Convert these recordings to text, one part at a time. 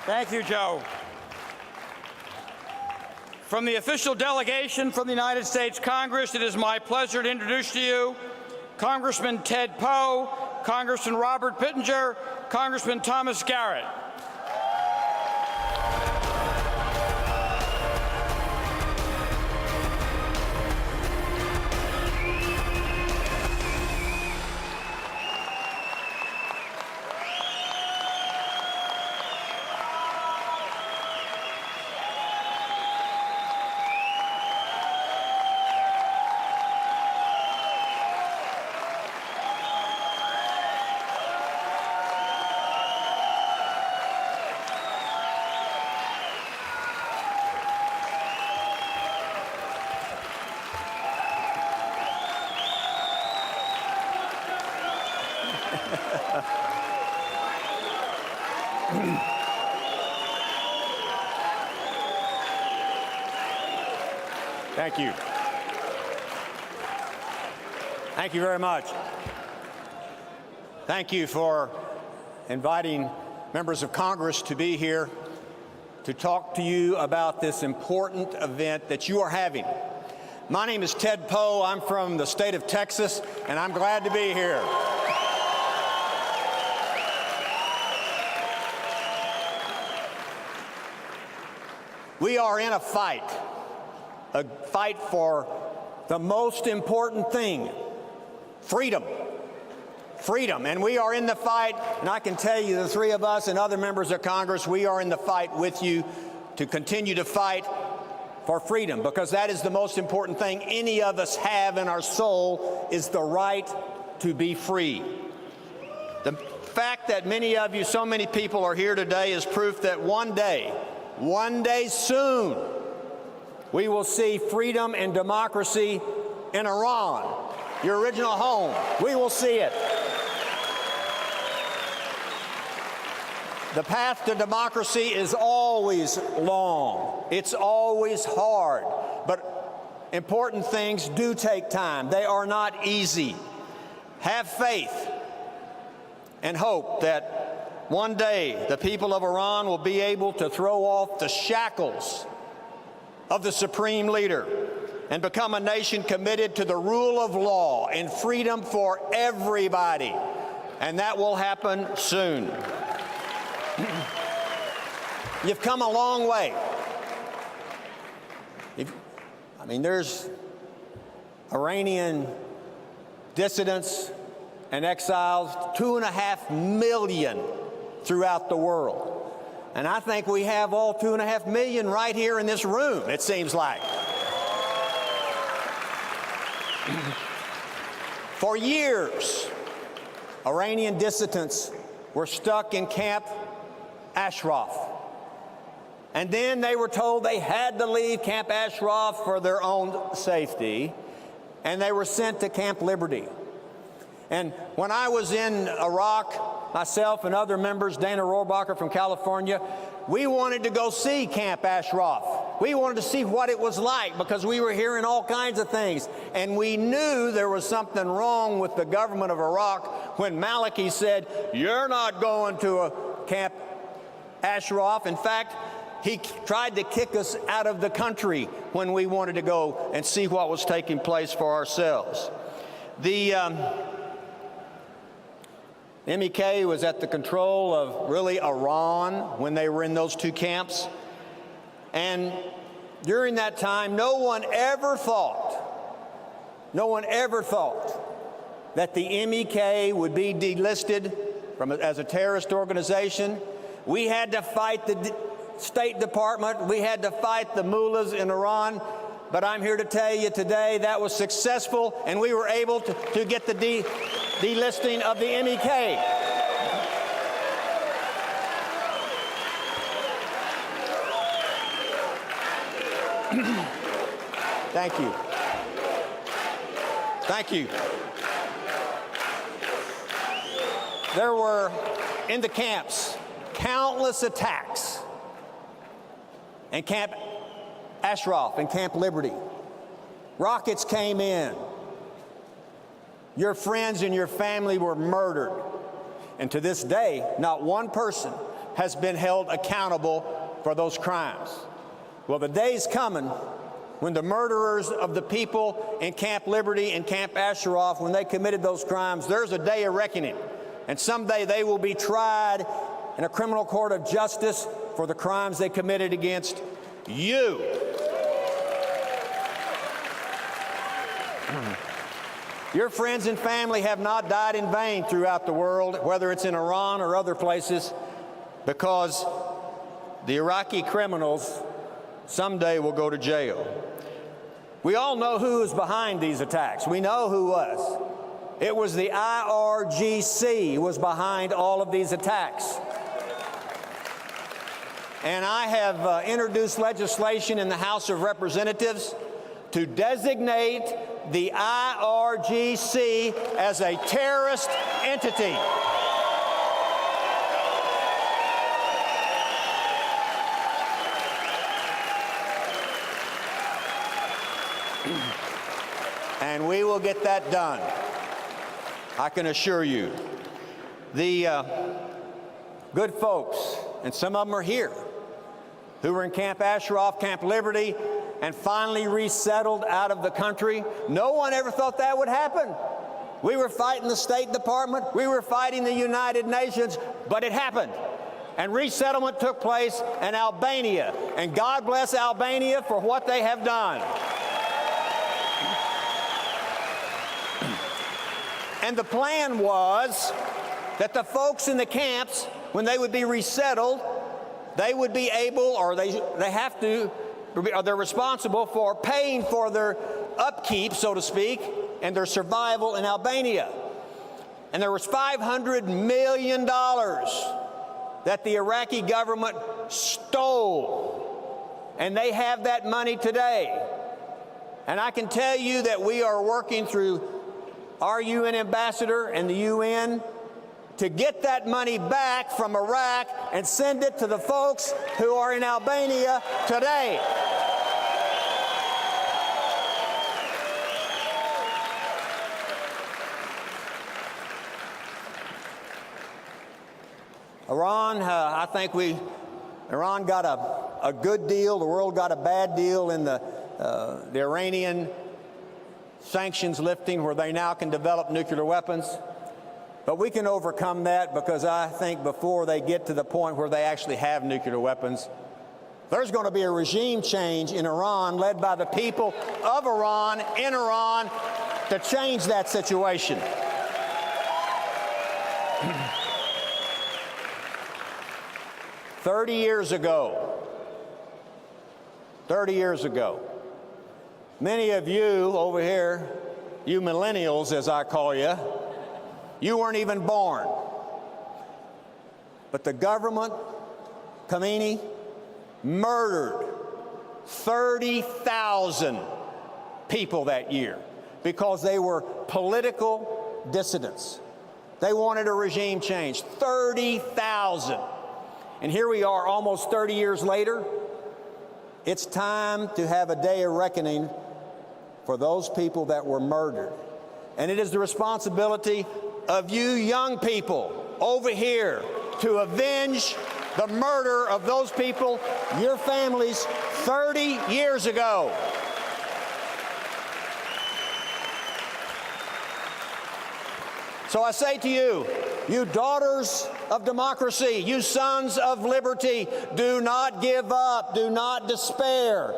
Thank you, Joe. From the official delegation from the United States Congress, it is my pleasure to introduce to you Congressman Ted Poe, Congressman Robert Pittenger, Congressman Thomas Garrett. Thank you. Thank you very much. Thank you for inviting members of Congress to be here to talk to you about this important event that you are having. My name is Ted Poe. I'm from the state of Texas, and I'm glad to be here. We are in a fight for the most important thing, freedom. Freedom. And we are in the fight, and I can tell you, the three of us and other members of Congress, we are in the fight with you to continue to fight for freedom, because that is the most important thing any of us have in our soul, is the right to be free. The fact that many of you, so many people are here today, is proof that one day soon, we will see freedom and democracy in Iran, your original home. We will see it. The path to democracy is always long. It's always hard. But important things do take time. They are not easy. Have faith and hope that one day the people of Iran will be able to throw off the shackles of the supreme leader and become a nation committed to the rule of law and freedom for everybody. And that will happen soon. You've come a long way. There's Iranian dissidents and exiles, 2.5 million throughout the world. And I think we have all 2.5 million right here in this room, it seems like. For years, Iranian dissidents were stuck in Camp Ashraf. And then they were told they had to leave Camp Ashraf for their own safety, and they were sent to Camp Liberty. And when I was in Iraq, myself and other members, Dana Rohrabacher from California, we wanted to go see Camp Ashraf. We wanted to see what it was like, because we were hearing all kinds of things. And we knew there was something wrong with the government of Iraq when Maliki said, "You're not going to a Camp Ashraf." In fact, he tried to kick us out of the country when we wanted to go and see what was taking place for ourselves. The MEK was at the control of really Iran when they were in those two camps. And during that time, no one ever thought that the MEK would be delisted as a terrorist organization. We had to fight the State Department. We had to fight the mullahs in Iran. But I'm here to tell you today that was successful, and we were able to get the delisting of the MEK. Thank you. Thank you. There were, in the camps, countless attacks. And Camp Ashraf and Camp Liberty, rockets came in. Your friends and your family were murdered. And to this day, not one person has been held accountable for those crimes. Well, the day's coming when the murderers of the people in Camp Liberty and Camp Ashraf, when they committed those crimes, there's a day of reckoning. And someday they will be tried in a criminal court of justice for the crimes they committed against you. Your friends and family have not died in vain throughout the world, whether it's in Iran or other places, because the Iraqi criminals someday will go to jail. We all know who is behind these attacks. We know who was. It was the IRGC who was behind all of these attacks. And I have introduced legislation in the House of Representatives to designate the IRGC as a terrorist entity. And we will get that done, I can assure you. The good folks, and some of them are here, who were in Camp Ashraf, Camp Liberty, and finally resettled out of the country. No one ever thought that would happen. We were fighting the State Department, we were fighting the United Nations, but it happened. And resettlement took place in Albania. And God bless Albania for what they have done. And the plan was that the folks in the camps, when they would be resettled, they would be able, or they're responsible for paying for their upkeep, so to speak, and their survival in Albania. And there was $500 million that the Iraqi government stole. And they have that money today. And I can tell you that we are working through our UN ambassador and the UN to get that money back from Iraq and send it to the folks who are in Albania today. Iran, I think Iran got a good deal. The world got a bad deal in the Iranian sanctions lifting, where they now can develop nuclear weapons. But we can overcome that, because I think before they get to the point where they actually have nuclear weapons, there's going to be a regime change in Iran led by the people of Iran in Iran to change that situation. "30 years ago, many of you over here, you millennials as I call you, you weren't even born. But the government, Khomeini, murdered 30,000 people that year because they were political dissidents. They wanted a regime change. 30,000. And here we are almost 30 years later. It's time to have a day of reckoning for those people that were murdered. And it is the responsibility of you young people over here to avenge the murder of those people, your families, 30 years ago. So I say to you, you daughters of democracy, you sons of liberty, do not give up, do not despair,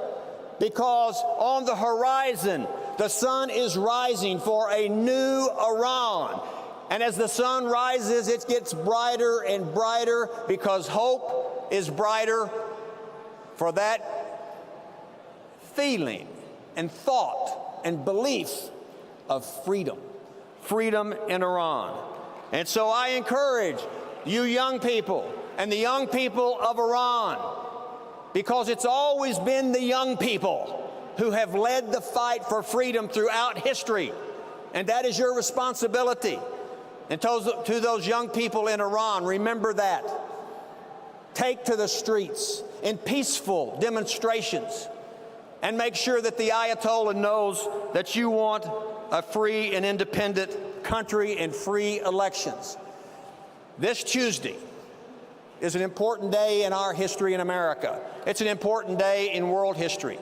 because on the horizon, the sun is rising for a new Iran. And as the sun rises, it gets brighter and brighter, because hope is brighter for that feeling and thought and belief of freedom. Freedom in Iran. And so I encourage you young people and the young people of Iran, because it's always been the young people who have led the fight for freedom throughout history. And that is your responsibility. And to those young people in Iran, remember that. Take to the streets in peaceful demonstrations and make sure that the Ayatollah knows that you want a free and independent country and free elections. This Tuesday, is an important day in our history in America. It's an important day in world history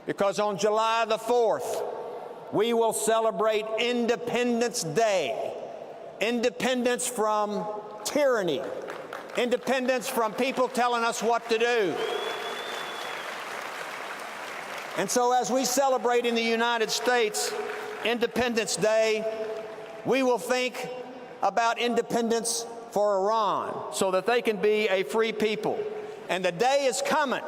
because on July the 4th, we will celebrate Independence Day. Independence from tyranny. Independence from people telling us what to do. And so as we celebrate in the United States Independence Day, we will think about independence for Iran so that they can be a free people. And the day is coming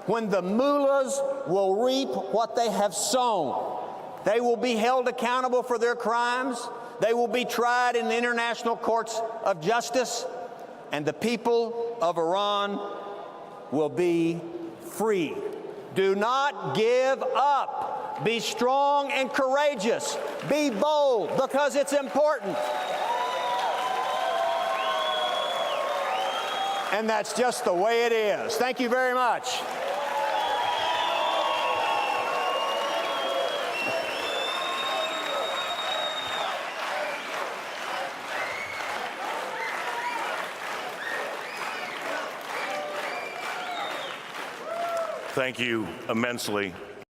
when the mullahs will reap what they have sown. They will be held accountable for their crimes. They will be tried in the international courts of justice. And the people of Iran will be free. Do not give up. Be strong and courageous. Be bold because it's important. And that's just the way it is. Thank you very much. Thank you immensely.